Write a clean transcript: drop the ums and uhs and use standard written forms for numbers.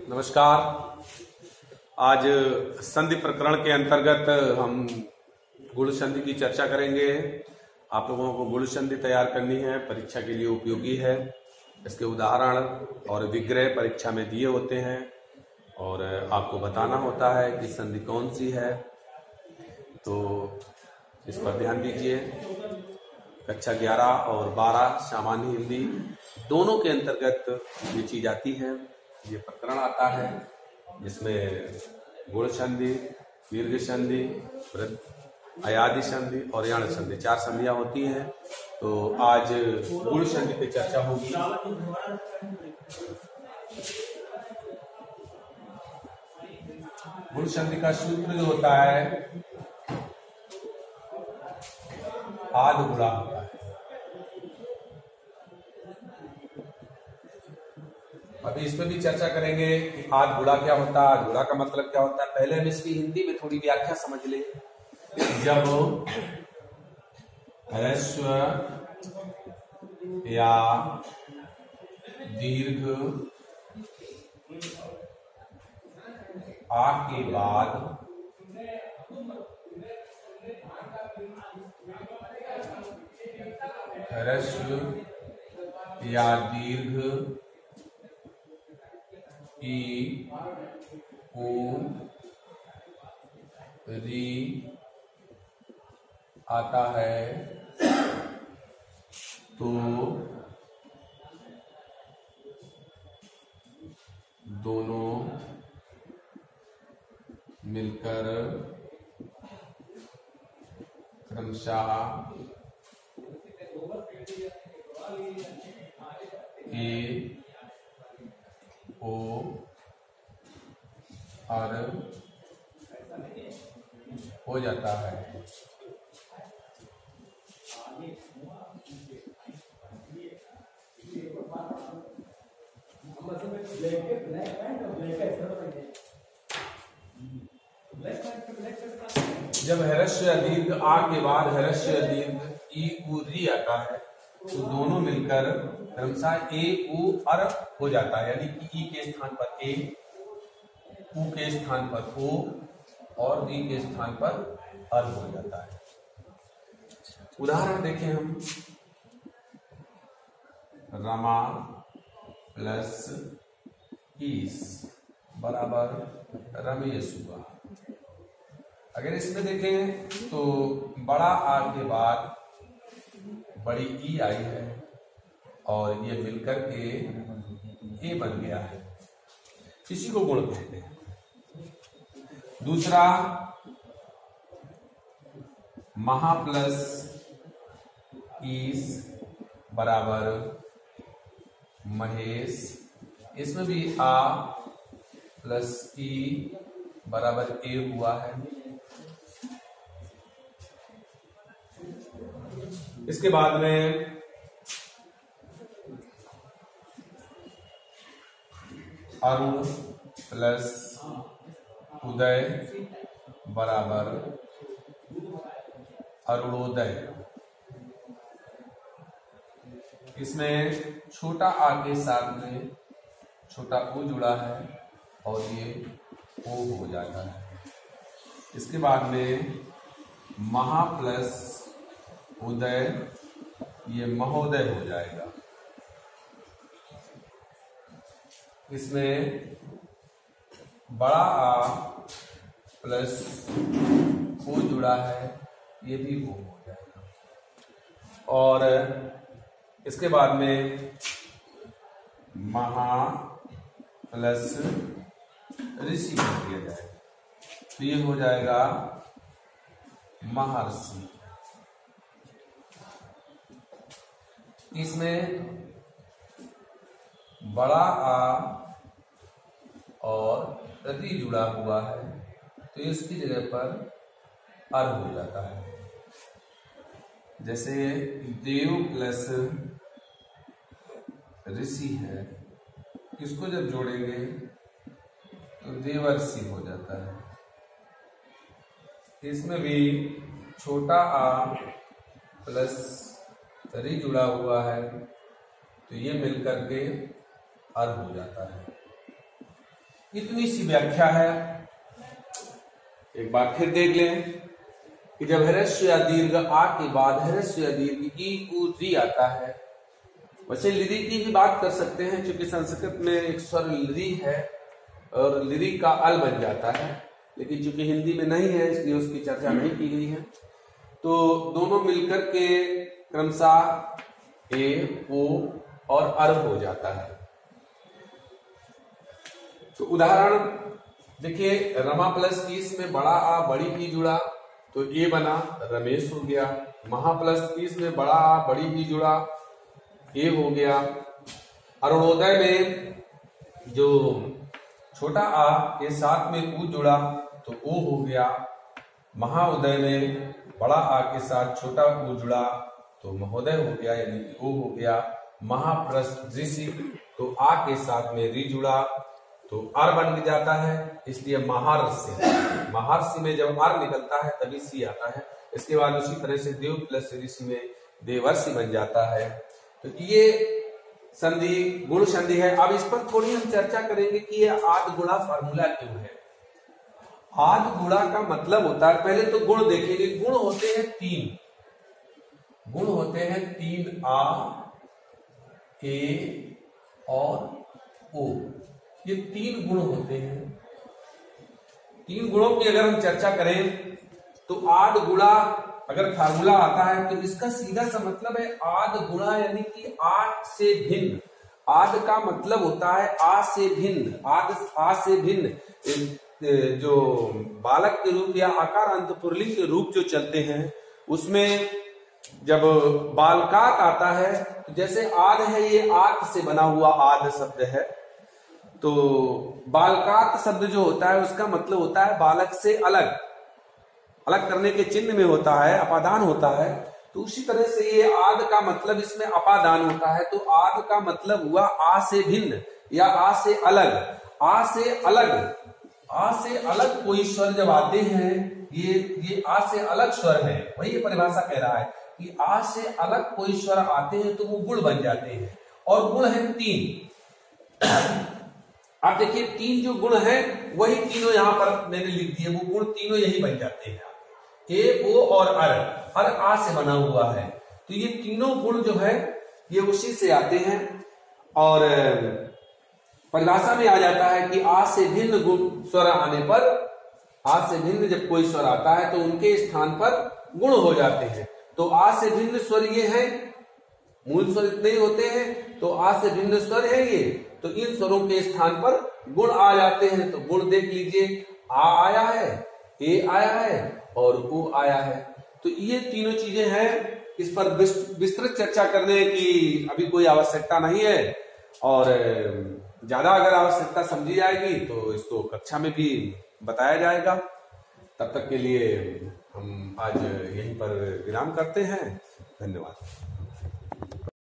नमस्कार। आज संधि प्रकरण के अंतर्गत हम गुण संधि की चर्चा करेंगे। आप लोगों को गुण संधि तैयार करनी है, परीक्षा के लिए उपयोगी है। इसके उदाहरण और विग्रह परीक्षा में दिए होते हैं और आपको बताना होता है कि संधि कौन सी है, तो इस पर ध्यान दीजिए। कक्षा 11 और 12 सामान्य हिंदी दोनों के अंतर्गत ये चीज आती है। ये प्रकरण आता है जिसमें गुण संधि, दीर्घ संधि, अयादि संधि और यण संधि 4 संधियां होती हैं। तो आज गुण संधि पे चर्चा होगी। गुण संधि का सूत्र जो होता है आद गुणा होता है। अभी इसमें भी चर्चा करेंगे कि आद गुणा क्या होता है, आद गुणा का मतलब क्या होता है। पहले हम इसकी हिंदी में थोड़ी व्याख्या समझ ले। जब ह्रस्व या दीर्घ आ के बाद ह्रस्व या दीर्घ ई उ री आता है तो दोनों मिलकर क्रमशः ए ओ और हो जाता है। जब ह्रस्व दीर्घ आ के बाद ह्रस्व दीर्घ ई उ री आता है तो दोनों मिलकर क्रमशः ए उ अर हो जाता है, यानी कि ई के स्थान पर ए, उ के स्थान पर ओ और री के स्थान पर अर हो जाता है। उदाहरण देखें हम। रमा प्लस ईस बराबर रमेश हुआ। अगर इसमें देखें तो बड़ा आ के बाद बड़ी ई आई है और ये मिलकर के ए बन गया है, इसी को गुण कहते हैं। दूसरा महा प्लस ईस बराबर महेश। इसमें भी आ प्लस ई बराबर ए हुआ है। इसके बाद में अरुण प्लस उदय बराबर अरुणोदय। इसमें छोटा आ के साथ में छोटा ओ जुड़ा है और ये ओ हो जाता है। इसके बाद में महा प्लस उदय, ये महोदय हो जाएगा। इसमें बड़ा आ प्लस ओ जुड़ा है, ये भी ओ हो जाएगा। और इसके बाद में महा प्लस ऋषि कर दिया जाएगा तो ये हो जाएगा महर्षि। इसमें बड़ा आ और रति जुड़ा हुआ है तो इसकी जगह पर अर हो जाता है। जैसे देव प्लस ऋषि है, इसको जब जोड़ेंगे तो देवर्षि हो जाता है। इसमें भी छोटा आ प्लस री जुड़ा हुआ है तो ये मिलकर के अर हो जाता है। इतनी सी व्याख्या है। एक बार फिर देख लें कि जब ह्रस्व या दीर्घ आ के बाद ह्रस्व या दीर्घ ई उ री आता है, वैसे लिरी की भी बात कर सकते हैं, क्योंकि संस्कृत में एक स्वर लिरी है और लिरी का अल बन जाता है, लेकिन चूंकि हिंदी में नहीं है इसलिए उसकी चर्चा नहीं की गई है। तो दोनों मिलकर के क्रमशः ए ओ और अर हो जाता है। तो उदाहरण देखिए, रमा प्लस ईस में बड़ा आ बड़ी ई जुड़ा तो ए बना रमेश हो गया। महा प्लस ईस में बड़ा आ बड़ी ई जुड़ा ए हो गया। अरुणोदय में जो छोटा आ के साथ में उ जुड़ा तो ओ हो गया। महाउदय में बड़ा आ के साथ छोटा उ जुड़ा तो महोदय हो गया, यानी कि ओ हो गया। महाप्लस ऋषि तो आ के साथ में री जुड़ा तो आर बन जाता है, इसलिए महार्षि। महार्षि में जब आर निकलता है तभी सी आता है। इसके बाद उसी तरह से देव प्लस ऋषि में देवर्षि बन जाता है। तो ये संधि गुण संधि है। अब इस पर थोड़ी हम चर्चा करेंगे कि ये आद गुणा फार्मूला क्यों है। आद गुणा का मतलब होता है, पहले तो गुण देखेंगे। गुण होते हैं तीन, गुण होते हैं तीन, आ, ए और ओ, ये तीन गुण होते हैं। तीन गुणों की अगर हम चर्चा करें तो आद गुणा अगर फार्मूला आता है तो इसका सीधा सा मतलब है आद गुणा, यानी कि आद से भिन्न। आद का मतलब होता है आ से भिन्न। आद आ से भिन्न जो बालक के रूप या आकार अंत पुरलिंग के रूप जो चलते हैं, उसमें जब बालकात आता है तो जैसे आद है, ये आत से बना हुआ आद शब्द है, तो बालकात शब्द जो होता है उसका मतलब होता है बालक से अलग, अलग करने के चिन्ह में होता है, अपादान होता है। तो उसी तरह से ये आद का मतलब इसमें अपादान होता है। तो आद का मतलब हुआ आ से भिन्न या आ से अलग। आ से अलग, आ से अलग कोई स्वर जब आते हैं, ये आ से अलग स्वर है, वही ये परिभाषा कह रहा है कि आ से अलग कोई स्वर आते हैं तो वो गुण बन जाते हैं। और गुण है तीन। आप देखिए तीन जो गुण है वही तीनों यहां पर मैंने लिख दिए, वो गुण तीनों यही बन जाते हैं। ए ओ और अर आ से बना हुआ है, तो ये तीनों गुण जो है ये उसी से आते हैं। और परिभाषा में आ जाता है कि आ से भिन्न गुण स्वर आने पर, आ से भिन्न जब कोई स्वर आता है तो उनके स्थान पर गुण हो जाते हैं। तो आ से भिन्न स्वर ये है, मूल स्वर इतने ही होते हैं, तो आ से भिन्न स्वर है ये, तो इन स्वरों के स्थान पर गुण आ जाते हैं। तो गुण देख लीजिए, आ आया है, ए आया है और ओ आया है। तो ये तीनों चीजें हैं, इस पर विस्तृत चर्चा करने की अभी कोई आवश्यकता नहीं है। और ज्यादा अगर आवश्यकता समझी जाएगी तो इसको कक्षा में भी बताया जाएगा। तब तक के लिए हम आज यहीं पर विराम करते हैं। धन्यवाद।